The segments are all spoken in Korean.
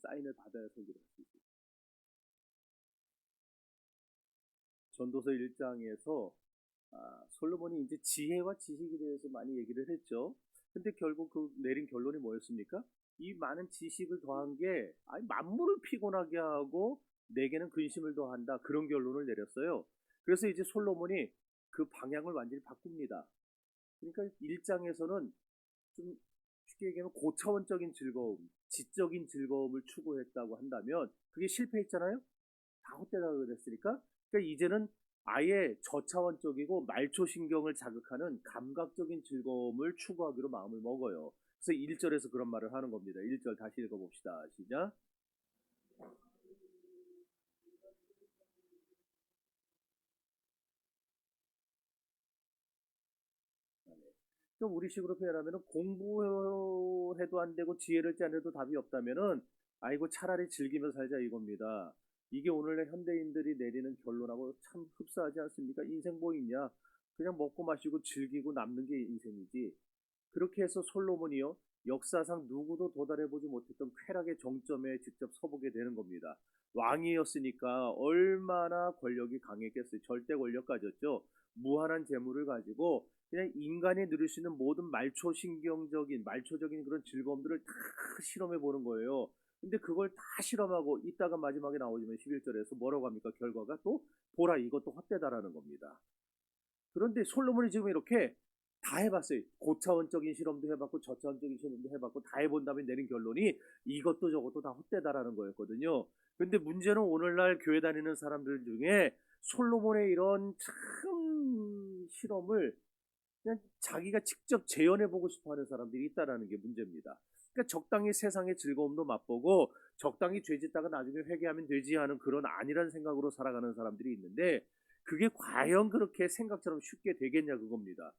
사인을 받아야 설교를 할 수 있어요. 전도서 1장에서 솔로몬이 이제 지혜와 지식에 대해서 많이 얘기를 했죠. 근데 결국 그 내린 결론이 뭐였습니까? 이 많은 지식을 더한 게 만물을 피곤하게 하고 내게는 근심을 더한다. 그런 결론을 내렸어요. 그래서 이제 솔로몬이 그 방향을 완전히 바꿉니다. 그러니까 1장에서는 좀 쉽게 얘기하면 고차원적인 즐거움, 지적인 즐거움을 추구했다고 한다면 그게 실패했잖아요. 다 헛되다 그랬으니까. 그러니까 이제는 아예 저차원적이고 말초신경을 자극하는 감각적인 즐거움을 추구하기로 마음을 먹어요. 그래서 1절에서 그런 말을 하는 겁니다. 1절 다시 읽어봅시다. 시작. 그럼 우리식으로 표현하면 공부해도 안 되고 지혜를 짜내도 답이 없다면은 아이고 차라리 즐기며 살자 이겁니다. 이게 오늘날 현대인들이 내리는 결론하고 참 흡사하지 않습니까? 인생 뭐 있냐? 그냥 먹고 마시고 즐기고 남는 게 인생이지. 그렇게 해서 솔로몬이요, 역사상 누구도 도달해보지 못했던 쾌락의 정점에 직접 서보게 되는 겁니다. 왕이었으니까 얼마나 권력이 강했겠어요. 절대 권력 가졌죠. 무한한 재물을 가지고 그냥 인간이 누릴 수 있는 모든 말초적인 그런 즐거움들을 다 실험해 보는 거예요. 근데 그걸 다 실험하고 이따가 마지막에 나오지만 11절에서 뭐라고 합니까? 결과가 또 보라 이것도 헛되다라는 겁니다. 그런데 솔로몬이 지금 이렇게 다 해봤어요. 고차원적인 실험도 해봤고 저차원적인 실험도 해봤고 다 해본 다음에 내린 결론이 이것도 저것도 다 헛되다라는 거였거든요. 근데 문제는 오늘날 교회 다니는 사람들 중에 솔로몬의 이런 참 실험을 그냥 자기가 직접 재현해보고 싶어하는 사람들이 있다라는 게 문제입니다. 그러니까 적당히 세상의 즐거움도 맛보고 적당히 죄짓다가 나중에 회개하면 되지 하는 그런 아니란 생각으로 살아가는 사람들이 있는데 그게 과연 그렇게 생각처럼 쉽게 되겠냐 그겁니다.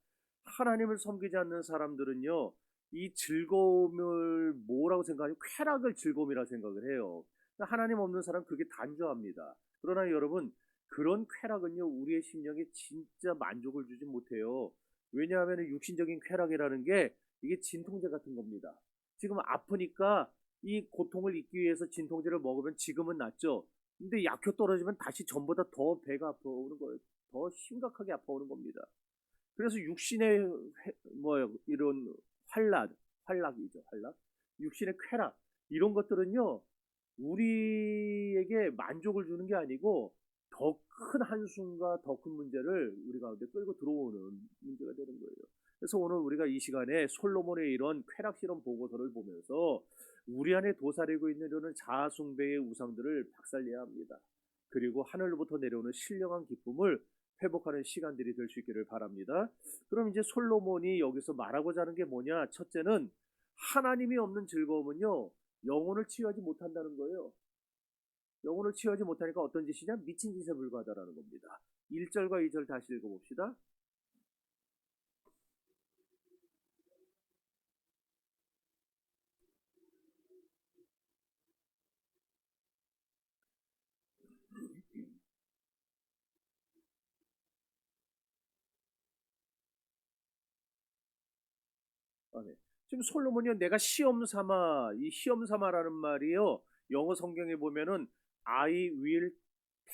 하나님을 섬기지 않는 사람들은요, 이 즐거움을 뭐라고 생각하냐? 쾌락을 즐거움이라 생각을 해요. 하나님 없는 사람 그게 단조합니다. 그러나 여러분, 그런 쾌락은요, 우리의 심령에 진짜 만족을 주지 못해요. 왜냐하면 육신적인 쾌락이라는 게 이게 진통제 같은 겁니다. 지금 아프니까 이 고통을 잊기 위해서 진통제를 먹으면 지금은 낫죠. 근데 약효 떨어지면 다시 전보다 더 배가 아파오는 거예요. 더 심각하게 아파오는 겁니다. 그래서 육신의 이런 활락이죠, 활락. 육신의 쾌락 이런 것들은요 우리에게 만족을 주는 게 아니고 더 큰 한숨과 더 큰 문제를 우리 가운데 끌고 들어오는 문제가 되는 거예요. 그래서 오늘 우리가 이 시간에 솔로몬의 이런 쾌락 실험 보고서를 보면서 우리 안에 도사리고 있는 이런 자아숭배의 우상들을 박살내야 합니다. 그리고 하늘로부터 내려오는 신령한 기쁨을 회복하는 시간들이 될 수 있기를 바랍니다. 그럼 이제 솔로몬이 여기서 말하고자 하는 게 뭐냐? 첫째는 하나님이 없는 즐거움은요, 영혼을 치유하지 못한다는 거예요. 영혼을 치유하지 못하니까 어떤 짓이냐? 미친 짓에 불과하다라는 겁니다. 1절과 2절 다시 읽어봅시다. 네. 지금 솔로몬이요, 내가 시험 삼아, 이 시험 삼아라는 말이요, 영어 성경에 보면은 I will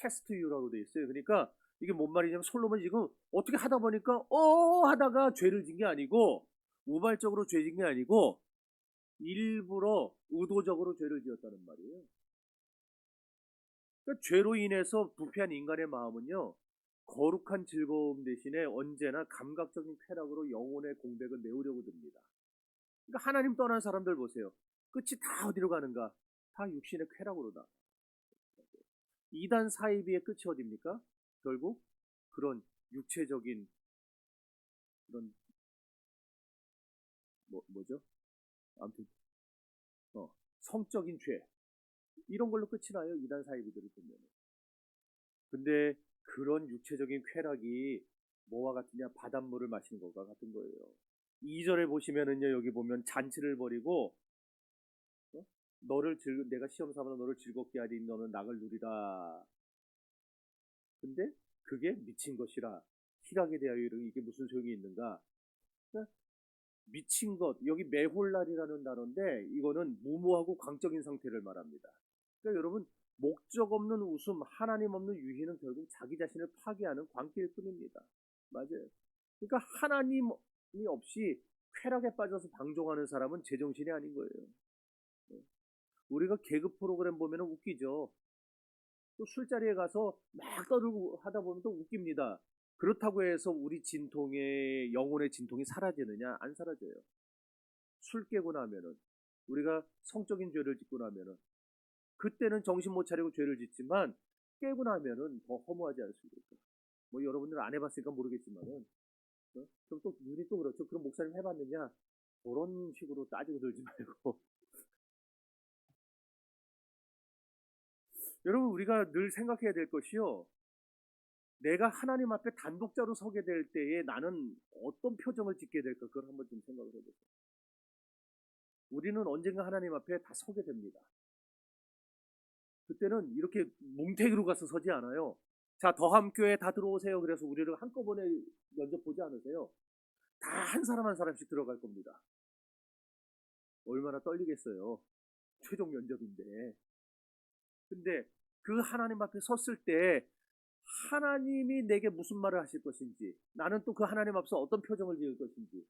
test you라고 돼 있어요. 그러니까 이게 뭔 말이냐면 솔로몬이 지금 어떻게 하다 보니까 하다가 죄를 진 게 아니고 우발적으로 죄 진 게 아니고 일부러 의도적으로 죄를 지었다는 말이에요. 그러니까 죄로 인해서 부패한 인간의 마음은요, 거룩한 즐거움 대신에 언제나 감각적인 쾌락으로 영혼의 공백을 메우려고 듭니다. 그러니까 하나님 떠난 사람들 보세요. 끝이 다 어디로 가는가? 다 육신의 쾌락으로다. 이단 사이비의 끝이 어딥니까? 결국 그런 육체적인 그런 뭐죠? 아무튼 성적인 죄 이런 걸로 끝이 나요. 이단 사이비들을 보면. 근데 그런 육체적인 쾌락이 뭐와 같으냐? 바닷물을 마시는 것과 같은 거예요. 2절에 보시면은요, 여기 보면 잔치를 벌이고 어? 내가 시험 삼아 너를 즐겁게 하리 너는 낙을 누리라. 근데 그게 미친 것이라 희락에 대하여 이게 무슨 소용이 있는가? 미친 것, 여기 매홀랄이라는 단어인데 이거는 무모하고 광적인 상태를 말합니다. 그러니까 여러분 목적 없는 웃음, 하나님 없는 유희는 결국 자기 자신을 파괴하는 광기일 뿐입니다. 맞아요. 그러니까 하나님이 없이 쾌락에 빠져서 방종하는 사람은 제정신이 아닌 거예요. 우리가 개그 프로그램 보면 웃기죠. 또 술자리에 가서 막 떠들고 하다 보면 또 웃깁니다. 그렇다고 해서 우리 진통의 영혼의 진통이 사라지느냐? 안 사라져요. 술 깨고 나면은 우리가 성적인 죄를 짓고 나면은 그때는 정신 못 차리고 죄를 짓지만 깨고 나면은 더 허무하지 않습니까? 뭐 여러분들 안 해봤으니까 모르겠지만은 그럼 또 눈이 또 그렇죠. 그럼 목사님 해봤느냐? 그런 식으로 따지고 들지 말고 여러분 우리가 늘 생각해야 될 것이요. 내가 하나님 앞에 단독자로 서게 될 때에 나는 어떤 표정을 짓게 될까? 그걸 한번 좀 생각을 해보세요. 우리는 언젠가 하나님 앞에 다 서게 됩니다. 그때는 이렇게 뭉태기로 가서 서지 않아요. 자, 더함교회 다 들어오세요. 그래서 우리를 한꺼번에 면접 보지 않으세요. 다 한 사람 한 사람씩 들어갈 겁니다. 얼마나 떨리겠어요. 최종 면접인데. 근데 그 하나님 앞에 섰을 때 하나님이 내게 무슨 말을 하실 것인지, 나는 또 그 하나님 앞에서 어떤 표정을 지을 것인지,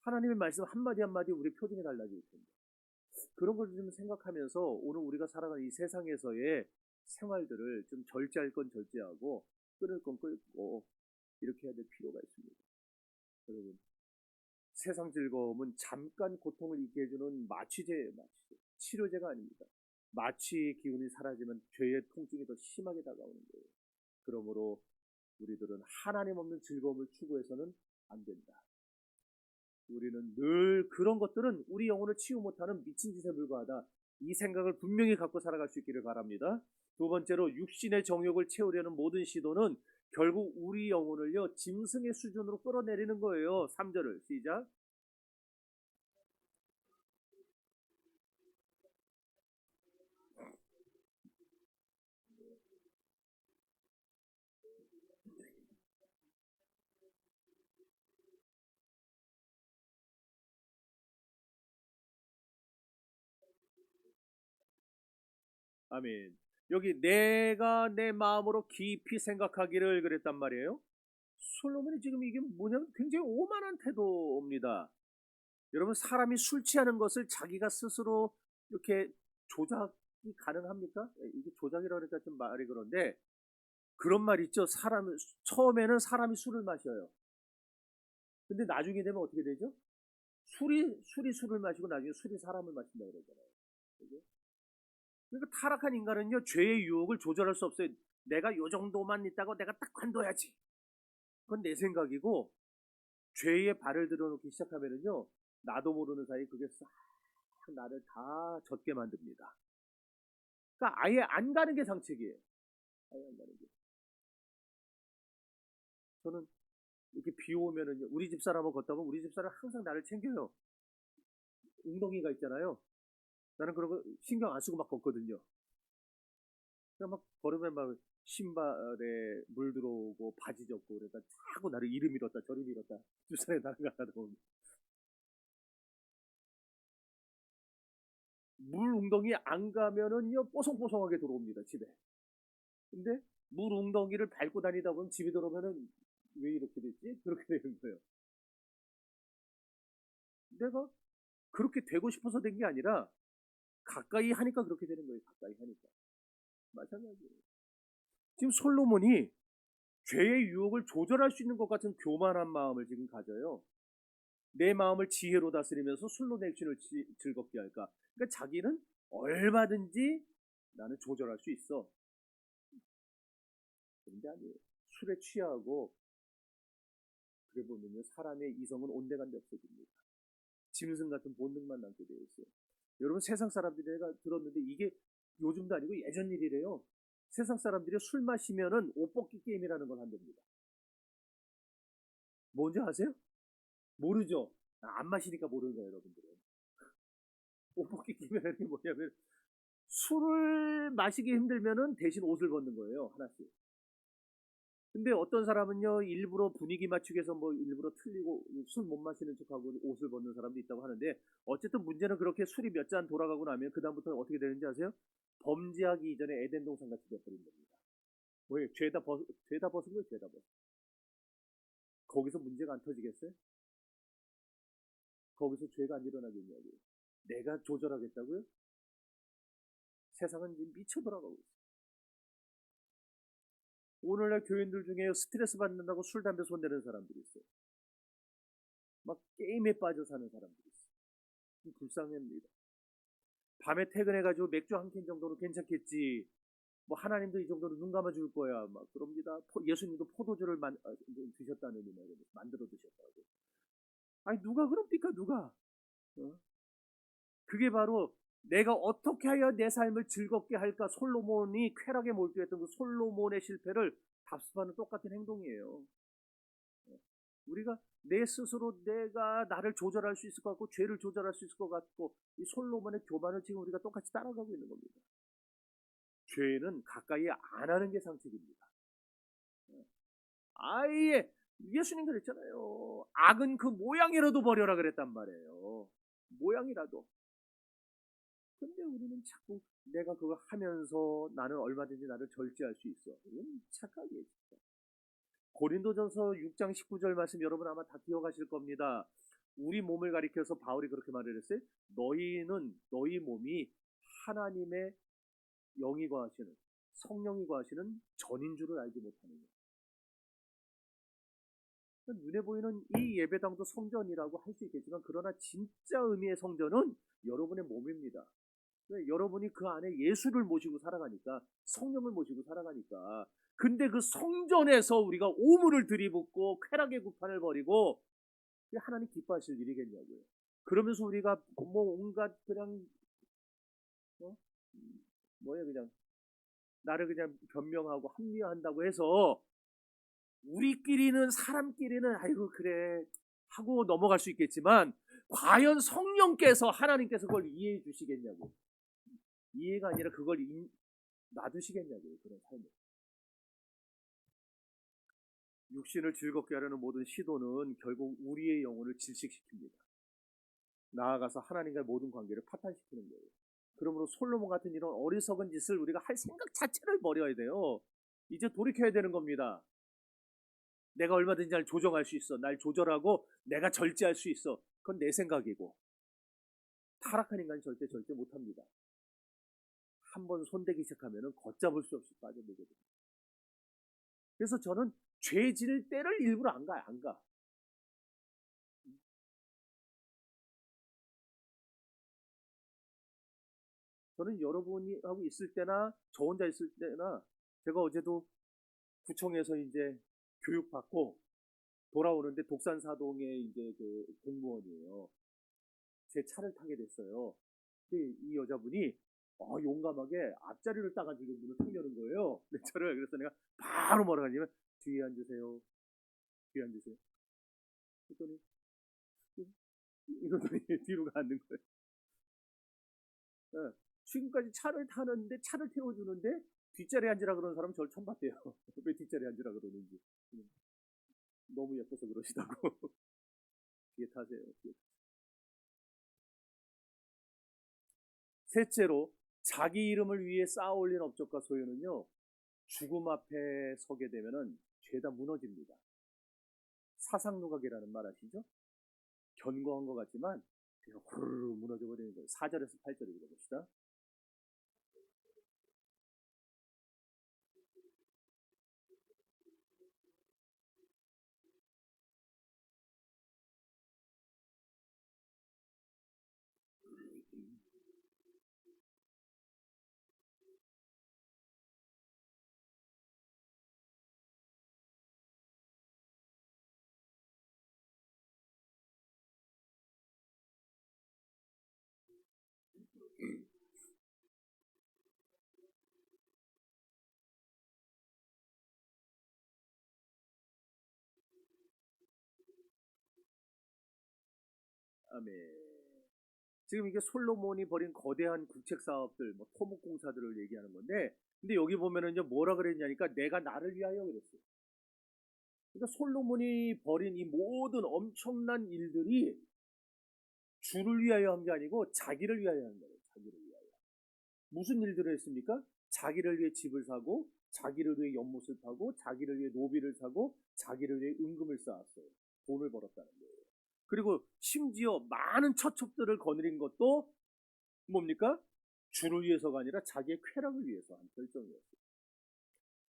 하나님의 말씀 한마디 한마디 우리 표정이 달라질 텐데. 그런 걸 좀 생각하면서 오늘 우리가 살아가는 이 세상에서의 생활들을 좀 절제할 건 절제하고 끊을 건 끊고 이렇게 해야 될 필요가 있습니다. 여러분, 세상 즐거움은 잠깐 고통을 잊게 해주는 마취제예요. 마취제. 치료제가 아닙니다. 마취 기운이 사라지면 죄의 통증이 더 심하게 다가오는 거예요. 그러므로 우리들은 하나님 없는 즐거움을 추구해서는 안 된다. 우리는 늘 그런 것들은 우리 영혼을 치유 못하는 미친 짓에 불과하다. 이 생각을 분명히 갖고 살아갈 수 있기를 바랍니다. 두 번째로 육신의 정욕을 채우려는 모든 시도는 결국 우리 영혼을요 짐승의 수준으로 끌어내리는 거예요. 3절을 시작. 아멘. 여기 내가 내 마음으로 깊이 생각하기를 그랬단 말이에요. 솔로몬이 지금 이게 뭐냐면 굉장히 오만한 태도입니다. 여러분 사람이 술 취하는 것을 자기가 스스로 이렇게 조작이 가능합니까? 이게 조작이라고 하니까 좀 말이 그런데 그런 말 있죠. 처음에는 사람이 술을 마셔요. 근데 나중에 되면 어떻게 되죠? 술이 술을 마시고 나중에 술이 사람을 마신다 그러잖아요. 그죠? 그러니까 타락한 인간은요 죄의 유혹을 조절할 수 없어요. 내가 요 정도만 있다고 내가 딱 관둬야지. 그건 내 생각이고 죄의 발을 들어놓기 시작하면은요 나도 모르는 사이 그게 싹 나를 다 젖게 만듭니다. 그러니까 아예 안 가는 게 상책이에요. 아예 안 가는 게. 저는 이렇게 비 오면은요 우리 집 사람하고 걷다 보면 우리 집 사람 항상 나를 챙겨요. 웅덩이가 있잖아요. 나는 그런 거 신경 안 쓰고 막 걷거든요. 그냥 막 걸으면 막 신발에 물 들어오고 바지 젖고 그러니까 자꾸 나를 이리 밀었다 저리 밀었다 주사에 나는 거 하다 보면 물 웅덩이 안 가면은요 뽀송뽀송하게 들어옵니다 집에. 근데 물 웅덩이를 밟고 다니다 보면 집에 들어오면은 왜 이렇게 됐지? 그렇게 되는 거예요. 내가 그렇게 되고 싶어서 된 게 아니라 가까이 하니까 그렇게 되는 거예요. 가까이 하니까. 마찬가지예요. 지금 솔로몬이 죄의 유혹을 조절할 수 있는 것 같은 교만한 마음을 지금 가져요. 내 마음을 지혜로 다스리면서 술로 내 신을 즐겁게 할까? 그러니까 자기는 얼마든지 나는 조절할 수 있어. 그런데 아니에요. 술에 취하고 그래 보면요 사람의 이성은 온데간데 없어집니다. 짐승 같은 본능만 남게 되어 있어요. 여러분 세상 사람들이 내가 들었는데 이게 요즘도 아니고 예전 일이래요. 세상 사람들이 술 마시면은 옷 벗기 게임이라는 걸 한답니다. 뭔지 아세요? 모르죠? 안 마시니까 모르는 거예요, 여러분들은. 옷 벗기 게임이라는 게 뭐냐면 술을 마시기 힘들면은 대신 옷을 벗는 거예요, 하나씩. 근데 어떤 사람은요, 일부러 분위기 맞추기 위해서 뭐 일부러 틀리고 술 못 마시는 척하고 옷을 벗는 사람도 있다고 하는데, 어쨌든 문제는 그렇게 술이 몇 잔 돌아가고 나면 그다음부터 어떻게 되는지 아세요? 범죄하기 이전에 에덴 동산 같이 돼버린 겁니다. 왜? 죄다 벗은 거예요, 죄다 벗은. 거기서 문제가 안 터지겠어요? 거기서 죄가 안 일어나겠냐고요. 내가 조절하겠다고요? 세상은 지금 미쳐 돌아가고 있어요. 오늘날 교인들 중에 스트레스 받는다고 술, 담배 손대는 사람들이 있어요. 막 게임에 빠져 사는 사람들이 있어요. 불쌍합니다. 밤에 퇴근해가지고 맥주 한 캔 정도는 괜찮겠지. 뭐 하나님도 이 정도는 눈 감아줄 거야. 막 그럽니다. 예수님도 포도주를 드셨다는 의미로 만들어 드셨다고. 아니 누가 그럽니까 누가? 어? 그게 바로 내가 어떻게 하여 내 삶을 즐겁게 할까? 솔로몬이 쾌락에 몰두했던 그 솔로몬의 실패를 답습하는 똑같은 행동이에요. 우리가 내 스스로 내가 나를 조절할 수 있을 것 같고 죄를 조절할 수 있을 것 같고 이 솔로몬의 교만을 지금 우리가 똑같이 따라가고 있는 겁니다. 죄는 가까이 안 하는 게 상책입니다. 아예 예수님 그랬잖아요. 악은 그 모양이라도 버려라 그랬단 말이에요. 모양이라도. 근데 우리는 자꾸 내가 그거 하면서 나는 얼마든지 나를 절제할 수 있어. 이건 착각이에요. 진짜. 고린도전서 6장 19절 말씀 여러분 아마 다 기억하실 겁니다. 우리 몸을 가리켜서 바울이 그렇게 말을 했어요. 너희 몸이 하나님의 영이 거하시는 성령이 거하시는 전인 줄을 알지 못하느냐. 눈에 보이는 이 예배당도 성전이라고 할 수 있겠지만 그러나 진짜 의미의 성전은 여러분의 몸입니다. 여러분이 그 안에 예수를 모시고 살아가니까 성령을 모시고 살아가니까 근데 그 성전에서 우리가 오물을 들이붓고 쾌락의 구판을 벌이고 하나님 기뻐하실 일이겠냐고요. 그러면서 우리가 뭐 온갖 그냥 그냥 나를 그냥 변명하고 합리화한다고 해서 우리끼리는 사람끼리는 아이고 그래 하고 넘어갈 수 있겠지만 과연 성령께서 하나님께서 그걸 이해해 주시겠냐고. 이해가 아니라 그걸 놔두시겠냐고요. 그런 삶을. 육신을 즐겁게 하려는 모든 시도는 결국 우리의 영혼을 질식시킵니다. 나아가서 하나님과의 모든 관계를 파탄시키는 거예요. 그러므로 솔로몬 같은 이런 어리석은 짓을 우리가 할 생각 자체를 버려야 돼요. 이제 돌이켜야 되는 겁니다. 내가 얼마든지 날 조정할 수 있어. 날 조절하고 내가 절제할 수 있어. 그건 내 생각이고 타락한 인간이 절대 못합니다. 한번 손대기 시작하면 걷잡을 수 없이 빠져들거든요. 그래서 저는 죄 지을 때를 일부러 안 가. 저는 여러분이 하고 있을 때나 저 혼자 있을 때나 제가 어제도 구청에서 이제 교육받고 돌아오는데 독산사동에 이제 그 공무원이에요. 제 차를 타게 됐어요. 근데 이 여자분이 용감하게 앞자리를 따가지고 문을 탁 여는 거예요. 내 차를. 그래서 내가 바로 뭐라 하냐면 뒤에 앉으세요. 뒤에 앉으세요. 그랬더니 이러더니 뒤로 앉는 거예요. 네. 지금까지 차를 타는데 차를 태워주는데 뒷자리에 앉으라 그러는 사람은 저를 처음 봤대요. 왜 뒷자리에 앉으라 그러는지. 너무 예뻐서 그러시다고. 뒤에 타세요. 뒤에. 셋째로 자기 이름을 위해 쌓아올린 업적과 소유는요. 죽음 앞에 서게 되면은 죄다 무너집니다. 사상누각이라는 말 아시죠? 견고한 것 같지만 그냥 후루루 무너져 버리는 거예요. 4절에서 8절 읽어봅시다. 아멘. 지금 이게 솔로몬이 벌인 거대한 국책 사업들, 뭐 토목공사들을 얘기하는 건데, 근데 여기 보면은 이제 뭐라 그랬냐니까 내가 나를 위하여 그랬어요. 그러니까 솔로몬이 벌인 이 모든 엄청난 일들이 주를 위하여 한 게 아니고 자기를 위하여 한 거예요. 자기를 위하여. 무슨 일들을 했습니까? 자기를 위해 집을 사고, 자기를 위해 연못을 파고, 자기를 위해 노비를 사고, 자기를 위해 은금을 쌓았어요. 돈을 벌었다는 거예요. 그리고 심지어 많은 처첩들을 거느린 것도 뭡니까? 주를 위해서가 아니라 자기의 쾌락을 위해서 한 결정이었어요.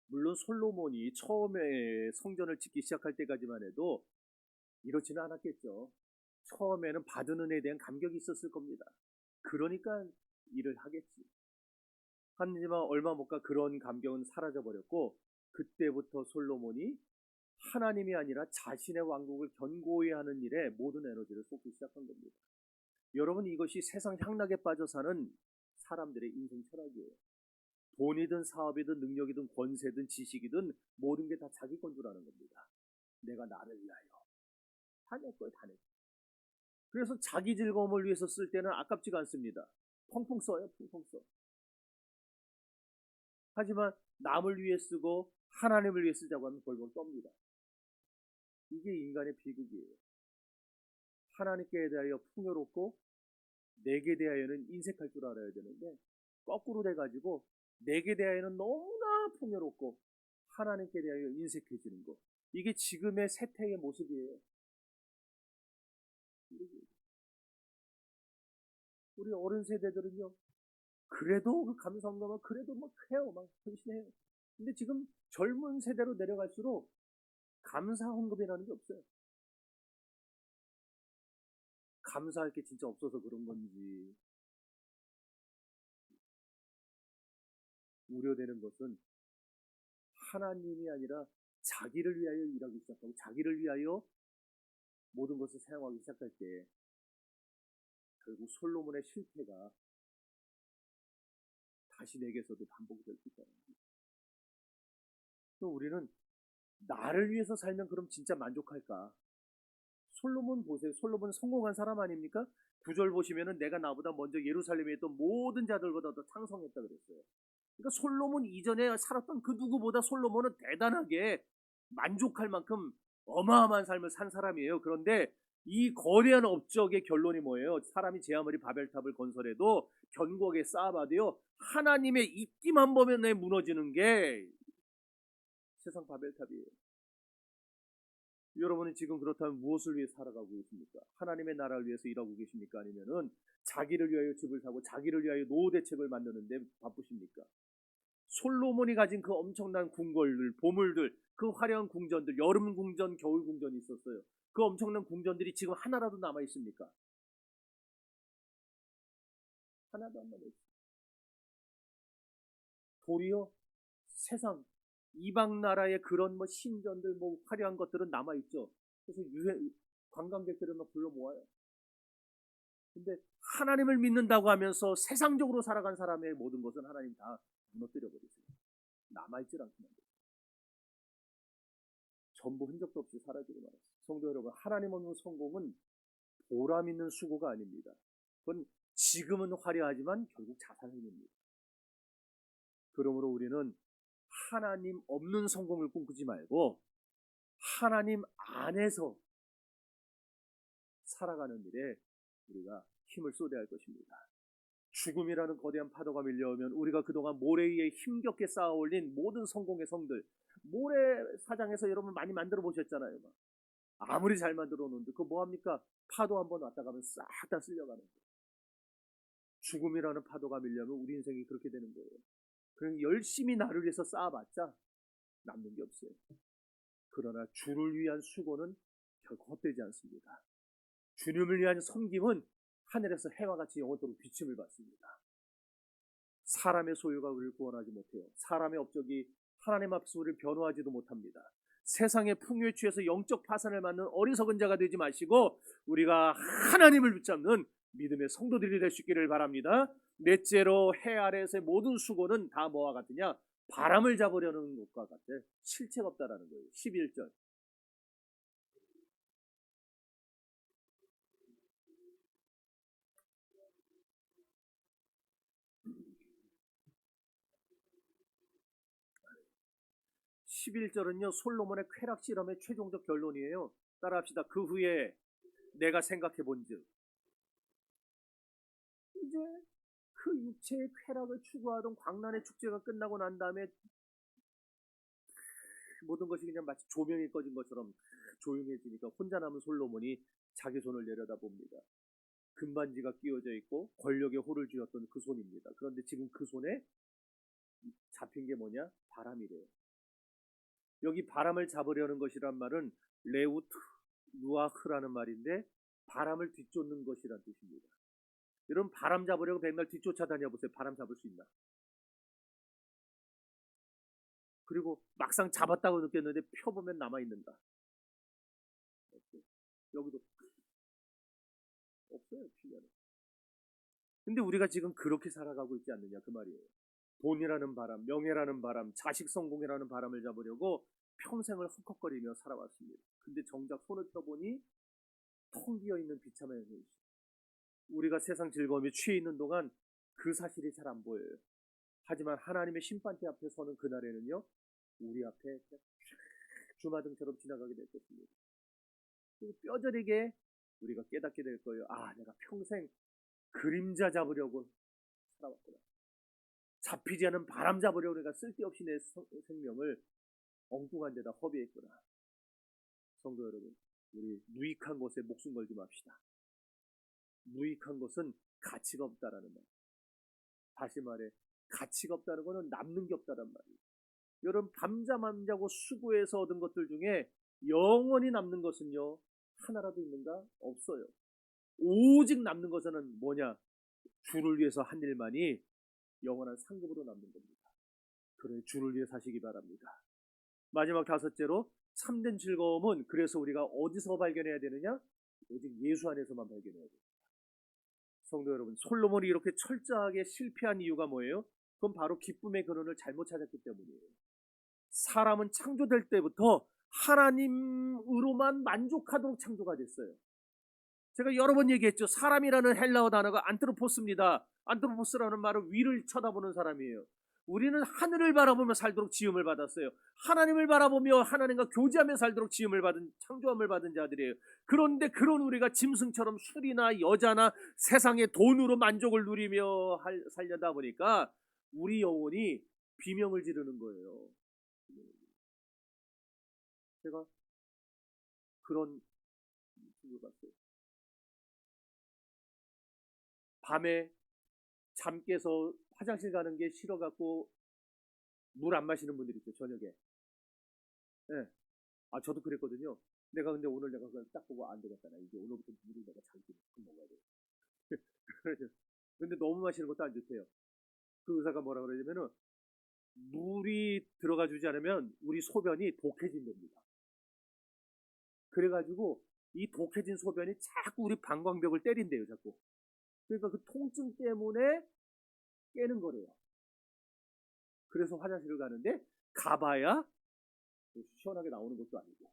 물론 솔로몬이 처음에 성전을 짓기 시작할 때까지만 해도 이렇지는 않았겠죠. 처음에는 받은 은혜에 대한 감격이 있었을 겁니다. 그러니까 일을 하겠지. 하지만 얼마 못 가 그런 감격은 사라져버렸고, 그때부터 솔로몬이 하나님이 아니라 자신의 왕국을 견고히 하는 일에 모든 에너지를 쏟기 시작한 겁니다. 여러분, 이것이 세상 향락에 빠져 사는 사람들의 인생 철학이에요. 돈이든 사업이든 능력이든 권세든 지식이든 모든 게 다 자기 건 줄 아는 겁니다. 내가 나를 위하여. 다 내 거예요, 다 내 거예요. 그래서 자기 즐거움을 위해서 쓸 때는 아깝지가 않습니다. 펑펑 써요, 펑펑 써. 하지만 남을 위해 쓰고 하나님을 위해 쓰자고 하면 벌벌 떱니다. 이게 인간의 비극이에요. 하나님께 대하여 풍요롭고 내게 대하여는 인색할 줄 알아야 되는데 거꾸로 돼가지고 내게 대하여는 너무나 풍요롭고 하나님께 대하여 인색해지는 거. 이게 지금의 세태의 모습이에요. 우리 어른 세대들은요, 그래도 그 감사한가만 그래도 막 해요, 막 헌신해요. 근데 지금 젊은 세대로 내려갈수록 감사 헌금이라는 게 없어요. 감사할 게 진짜 없어서 그런 건지 우려되는 것은 하나님이 아니라 자기를 위하여 일하기 시작하고 자기를 위하여 모든 것을 사용하기 시작할 때 결국 솔로몬의 실패가 다시 내게서도 반복이 될 수 있다는 거예요. 또 우리는 나를 위해서 살면 그럼 진짜 만족할까? 솔로몬 보세요. 솔로몬 성공한 사람 아닙니까? 9절 보시면은 내가 나보다 먼저 예루살렘에 있던 모든 자들보다 더 창성했다 그랬어요. 그러니까 솔로몬 이전에 살았던 그 누구보다 솔로몬은 대단하게 만족할 만큼 어마어마한 삶을 산 사람이에요. 그런데 이 거대한 업적의 결론이 뭐예요? 사람이 제 아무리 바벨탑을 건설해도 견고하게 쌓아봐도요, 하나님의 입김만 보면 무너지는 게 세상 바벨탑이에요. 여러분은 지금 그렇다면 무엇을 위해 살아가고 계십니까? 하나님의 나라를 위해서 일하고 계십니까? 아니면은 자기를 위하여 집을 사고 자기를 위하여 노후 대책을 만드는데 바쁘십니까? 솔로몬이 가진 그 엄청난 궁궐들, 보물들, 그 화려한 궁전들, 여름 궁전, 겨울 궁전이 있었어요. 그 엄청난 궁전들이 지금 하나라도 남아 있습니까? 하나도 안 남아 있어요. 도리어 세상 이방 나라의 그런 뭐 신전들, 뭐 화려한 것들은 남아 있죠. 그래서 관광객들을 막 불러 모아요. 근데 하나님을 믿는다고 하면서 세상적으로 살아간 사람의 모든 것은 하나님 다 무너뜨려 버리세요. 남아있질 않구나. 전부 흔적도 없이 사라지고 말았어요. 성도 여러분, 하나님 없는 성공은 보람 있는 수고가 아닙니다. 그건 지금은 화려하지만 결국 자살행위입니다. 그러므로 우리는 하나님 없는 성공을 꿈꾸지 말고 하나님 안에서 살아가는 일에 우리가 힘을 쏟아야 할 것입니다. 죽음이라는 거대한 파도가 밀려오면 우리가 그동안 모래 위에 힘겹게 쌓아 올린 모든 성공의 성들, 모래사장에서 여러분 많이 만들어 보셨잖아요. 아무리 잘 만들어 놓는데 그거 뭐합니까? 파도 한번 왔다 가면 싹 다 쓸려가는 거예요. 죽음이라는 파도가 밀려면 우리 인생이 그렇게 되는 거예요. 그냥 열심히 나를 위해서 쌓아봤자 남는 게 없어요. 그러나 주를 위한 수고는 결코 헛되지 않습니다. 주님을 위한 섬김은 하늘에서 해와 같이 영원토록 비침을 받습니다. 사람의 소유가 우리를 구원하지 못해요. 사람의 업적이 하나님 앞에서 우리를 변호하지도 못합니다. 세상의 풍요에 취해서 영적 파산을 맞는 어리석은 자가 되지 마시고 우리가 하나님을 붙잡는 믿음의 성도들이 될 수 있기를 바랍니다. 넷째로, 해 아래에서의 모든 수고는 다 뭐와 같으냐? 바람을 잡으려는 것과 같아. 실체가 없다라는 거예요. 11절. 11절은요, 솔로몬의 쾌락 실험의 최종적 결론이에요. 따라합시다. 그 후에 내가 생각해 본즉. 이제 그 육체의 쾌락을 추구하던 광란의 축제가 끝나고 난 다음에 모든 것이 그냥 마치 조명이 꺼진 것처럼 조용해지니까 혼자 남은 솔로몬이 자기 손을 내려다봅니다. 금반지가 끼워져 있고 권력의 호를 쥐었던 그 손입니다. 그런데 지금 그 손에 잡힌 게 뭐냐? 바람이래요. 여기 바람을 잡으려는 것이란 말은 레우트 누아흐라는 말인데 바람을 뒤쫓는 것이란 뜻입니다. 여러분, 바람 잡으려고 백날 뒤쫓아다녀 보세요. 바람 잡을 수 있나? 그리고 막상 잡았다고 느꼈는데 펴보면 남아있는가? 여기도 없어요. 피면은. 근데 우리가 지금 그렇게 살아가고 있지 않느냐 그 말이에요. 돈이라는 바람, 명예라는 바람, 자식 성공이라는 바람을 잡으려고 평생을 헉헉거리며 살아왔습니다. 근데 정작 손을 펴보니 텅 비어있는 비참한 현실. 우리가 세상 즐거움에 취해 있는 동안 그 사실이 잘 안 보여요. 하지만 하나님의 심판대 앞에 서는 그날에는요, 우리 앞에 주마등처럼 지나가게 될 것입니다. 뼈저리게 우리가 깨닫게 될 거예요. 아, 내가 평생 그림자 잡으려고 살아왔구나. 잡히지 않은 바람 잡으려고 내가 쓸데없이 내 생명을 엉뚱한 데다 허비했구나. 성도 여러분, 우리 무익한 것에 목숨 걸지 맙시다. 무익한 것은 가치가 없다라는 말. 다시 말해, 가치가 없다는 것은 남는 게 없다는 말이에요. 여러분, 밤잠 안 자고 수고해서 얻은 것들 중에 영원히 남는 것은요, 하나라도 있는가? 없어요. 오직 남는 것은 뭐냐? 주를 위해서 한 일만이 영원한 상급으로 남는 겁니다. 그래, 주를 위해 사시기 바랍니다. 마지막 다섯째로, 참된 즐거움은 그래서 우리가 어디서 발견해야 되느냐? 오직 예수 안에서만 발견해야 됩니다. 성도 여러분, 솔로몬이 이렇게 철저하게 실패한 이유가 뭐예요? 그건 바로 기쁨의 근원을 잘못 찾았기 때문이에요. 사람은 창조될 때부터 하나님으로만 만족하도록 창조가 됐어요. 제가 여러 번 얘기했죠. 사람이라는 헬라어 단어가 안트로포스입니다. 안트로포스라는 말은 위를 쳐다보는 사람이에요. 우리는 하늘을 바라보며 살도록 지음을 받았어요. 하나님을 바라보며 하나님과 교제하며 살도록 지음을 받은, 창조함을 받은 자들이에요. 그런데 그런 우리가 짐승처럼 술이나 여자나 세상의 돈으로 만족을 누리며 살려다 보니까 우리 영혼이 비명을 지르는 거예요. 제가 그런 친구를 봤어요. 밤에 잠 깨서 화장실 가는 게 싫어갖고 물 안 마시는 분들 있죠, 저녁에. 네. 아, 저도 그랬거든요. 내가 근데 오늘 내가 그걸 딱 보고 안 되겠다. 나 이제 오늘부터 물을 내가 자기 먹어야 돼. 근데 너무 마시는 것도 안 좋대요. 그 의사가 뭐라 그러냐면은 물이 들어가 주지 않으면 우리 소변이 독해진답니다. 그래가지고 이 독해진 소변이 자꾸 우리 방광벽을 때린대요, 자꾸. 그러니까 그 통증 때문에 깨는 거래요. 그래서 화장실을 가는데 가봐야 시원하게 나오는 것도 아니고.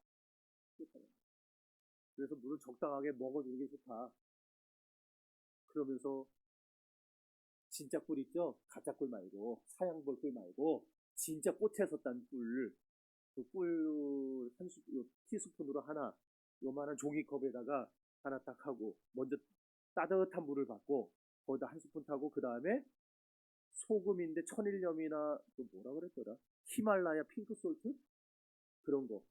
그래서 물을 적당하게 먹어주는 게 좋다. 그러면서 진짜 꿀 있죠? 가짜 꿀 말고 사양볼 꿀 말고 진짜 꽃에서 딴 꿀. 그 꿀 한 티스푼으로 하나 요만한 종이컵에다가 하나 딱 하고 먼저 따뜻한 물을 받고 거기다 한 스푼 타고 그 다음에 소금인데 천일염이나 또 뭐라 그랬더라? 히말라야 핑크솔트? 그런 거.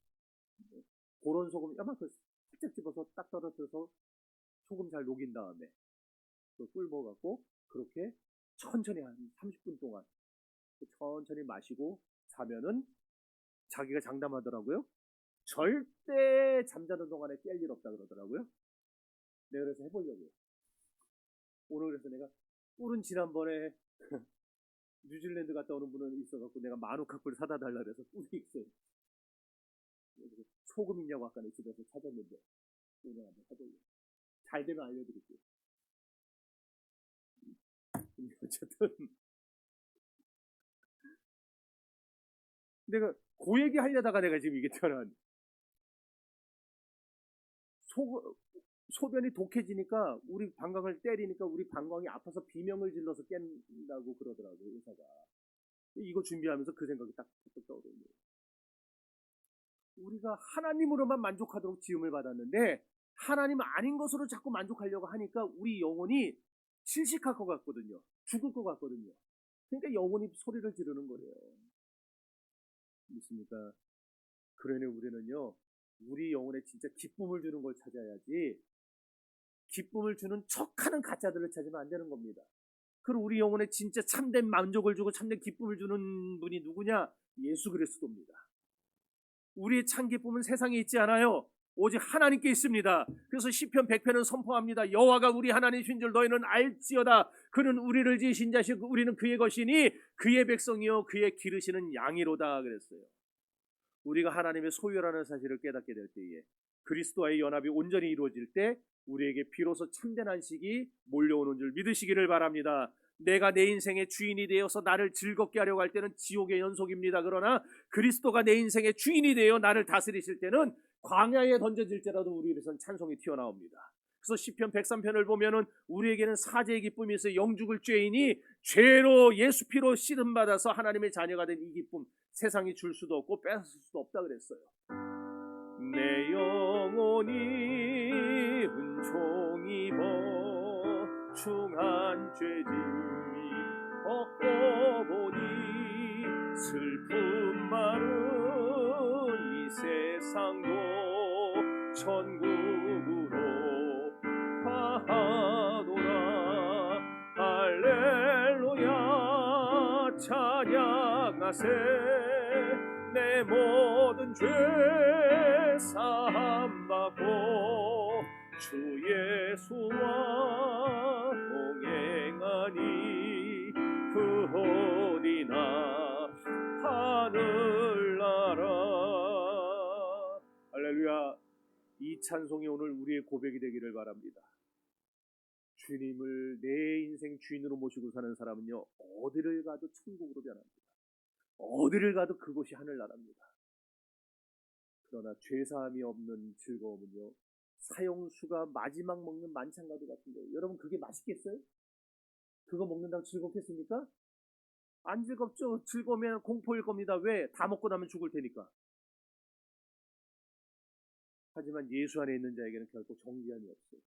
그런 소금 야만큼 살짝 집어서 딱 떨어뜨려서 소금 잘 녹인 다음에 꿀 먹어갖고 그렇게 천천히 한 30분 동안 천천히 마시고 자면은 자기가 장담하더라고요. 절대 잠자는 동안에 깰 일 없다 그러더라고요. 내가 그래서 해보려고요. 오늘 그래서 내가 꿀은 지난번에 뉴질랜드 갔다 오는 분은 있어갖고 내가 마누카 꿀 사다 달라 그래서 꿀이 있어요. 소금 있냐고 아까 내 집에서 찾았는데 오늘 한번 해보려고. 잘 되면 알려드릴게요. 어쨌든 내가 그 얘기 하려다가 내가 지금 이게 튀어나온 소변이 독해지니까 우리 방광을 때리니까 우리 방광이 아파서 비명을 질러서 깬다고 그러더라고요, 의사가. 이거 준비하면서 그 생각이 딱 떠오르네요. 우리가 하나님으로만 만족하도록 지음을 받았는데 하나님 아닌 것으로 자꾸 만족하려고 하니까 우리 영혼이 질식할 것 같거든요. 죽을 것 같거든요. 그러니까 영혼이 소리를 지르는 거예요. 믿습니까? 그러니 우리는요, 우리 영혼에 진짜 기쁨을 주는 걸 찾아야지, 기쁨을 주는 척하는 가짜들을 찾으면 안 되는 겁니다. 그리고 우리 영혼에 진짜 참된 만족을 주고 참된 기쁨을 주는 분이 누구냐? 예수 그리스도입니다. 우리의 참 기쁨은 세상에 있지 않아요. 오직 하나님께 있습니다. 그래서 시편 100편은 선포합니다. 여호와가 우리 하나님이신 줄 너희는 알지어다. 그는 우리를 지으신 자시고 우리는 그의 것이니 그의 백성이요 그의 기르시는 양이로다 그랬어요. 우리가 하나님의 소유라는 사실을 깨닫게 될 때에, 그리스도와의 연합이 온전히 이루어질 때 우리에게 비로소 참된 안식이 몰려오는 줄 믿으시기를 바랍니다. 내가 내 인생의 주인이 되어서 나를 즐겁게 하려고 할 때는 지옥의 연속입니다. 그러나 그리스도가 내 인생의 주인이 되어 나를 다스리실 때는 광야에 던져질지라도 우리에게선 찬송이 튀어나옵니다. 그래서 시편 103편을 보면은 우리에게는 사죄의 기쁨이 있어요. 영죽을 죄인이 죄로 예수 피로 씻음 받아서 하나님의 자녀가 된 이 기쁨, 세상이 줄 수도 없고 뺏을 수도 없다 그랬어요. 내 영혼이 은총 입어 중한 죄짐이 벗고 보니 슬픔 많은 이 세상도 천국으로 가도다. 할렐루야 찬양하세. 내 모든 죄 사함받고 주 예수와 동행하니 그 어디나 하늘나라. 할렐루야. 이 찬송이 오늘 우리의 고백이 되기를 바랍니다. 주님을 내 인생 주인으로 모시고 사는 사람은요, 어디를 가도 천국으로 변합니다. 어디를 가도 그곳이 하늘나라입니다. 그러나 죄사함이 없는 즐거움은요, 사형수가 마지막 먹는 만찬가루 같은 거예요. 여러분, 그게 맛있겠어요? 그거 먹는다고 즐겁겠습니까? 안 즐겁죠. 즐거우면 공포일 겁니다. 왜? 다 먹고 나면 죽을 테니까. 하지만 예수 안에 있는 자에게는 결코 정죄함이 없어요.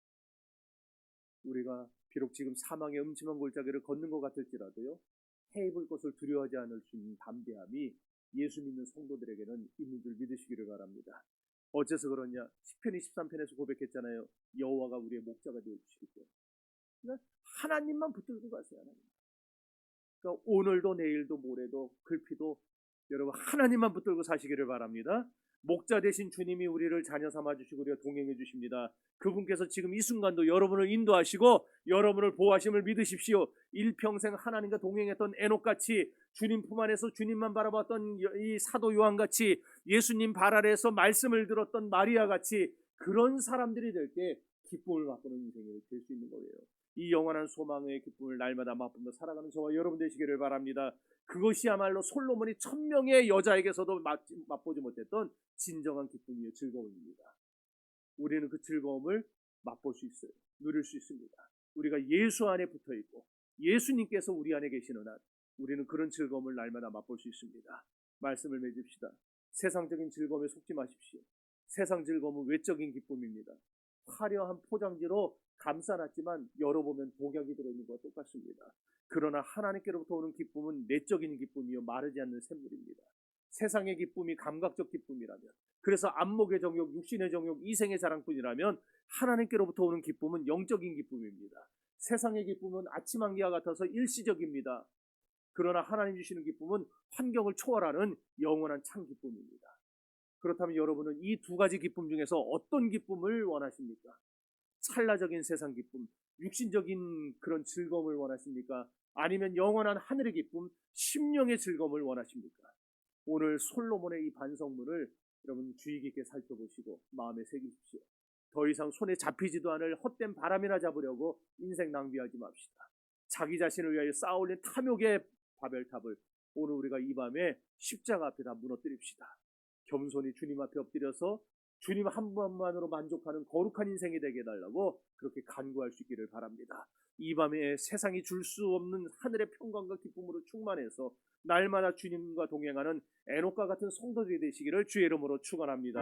우리가 비록 지금 사망의 음침한 골짜기를 걷는 것 같을지라도요, 해 입을 것을 두려워하지 않을 수 있는 담대함이 예수 믿는 성도들에게는 있는 줄 믿으시기를 바랍니다. 어째서 그러냐? 시편 23편에서 고백했잖아요. 여호와가 우리의 목자가 되어주시기 때문에. 그러니까 하나님만 붙들고 가세요. 하나님. 그러니까 오늘도 내일도 모레도 글피도 여러분 하나님만 붙들고 사시기를 바랍니다. 목자 되신 주님이 우리를 자녀 삼아 주시고 우리가 동행해 주십니다. 그분께서 지금 이 순간도 여러분을 인도하시고 여러분을 보호하심을 믿으십시오. 일평생 하나님과 동행했던 에녹같이, 주님 품 안에서 주님만 바라봤던 이 사도 요한같이, 예수님 발 아래에서 말씀을 들었던 마리아같이 그런 사람들이 될 때 기쁨을 맛보는 인생이 될 수 있는 거예요. 이 영원한 소망의 기쁨을 날마다 맛보며 살아가는 저와 여러분 되시기를 바랍니다. 그것이야말로 솔로몬이 1000명의 여자에게서도 맛보지 못했던 진정한 기쁨이요 즐거움입니다. 우리는 그 즐거움을 맛볼 수 있어요. 누릴 수 있습니다. 우리가 예수 안에 붙어 있고 예수님께서 우리 안에 계시는 한 우리는 그런 즐거움을 날마다 맛볼 수 있습니다. 말씀을 맺읍시다. 세상적인 즐거움에 속지 마십시오. 세상 즐거움은 외적인 기쁨입니다. 화려한 포장지로 감싸놨지만 열어보면 독약이 들어있는 것과 똑같습니다. 그러나 하나님께로부터 오는 기쁨은 내적인 기쁨이요 마르지 않는 샘물입니다. 세상의 기쁨이 감각적 기쁨이라면, 그래서 안목의 정욕, 육신의 정욕, 이생의 자랑뿐이라면 하나님께로부터 오는 기쁨은 영적인 기쁨입니다. 세상의 기쁨은 아침 한기와 같아서 일시적입니다. 그러나 하나님 주시는 기쁨은 환경을 초월하는 영원한 참 기쁨입니다. 그렇다면 여러분은 이 두 가지 기쁨 중에서 어떤 기쁨을 원하십니까? 찰나적인 세상 기쁨, 육신적인 그런 즐거움을 원하십니까? 아니면 영원한 하늘의 기쁨, 심령의 즐거움을 원하십니까? 오늘 솔로몬의 이 반성문을 여러분 주의 깊게 살펴보시고 마음에 새기십시오. 더 이상 손에 잡히지도 않을 헛된 바람이나 잡으려고 인생 낭비하지 맙시다. 자기 자신을 위하여 쌓아올린 탐욕의 바벨탑을 오늘 우리가 이 밤에 십자가 앞에 다 무너뜨립시다. 겸손히 주님 앞에 엎드려서 주님 한 번만으로 만족하는 거룩한 인생이 되게 해달라고 그렇게 간구할 수 있기를 바랍니다. 이 밤에 세상이 줄 수 없는 하늘의 평강과 기쁨으로 충만해서 날마다 주님과 동행하는 에녹과 같은 성도들이 되시기를 주의 이름으로 축원합니다.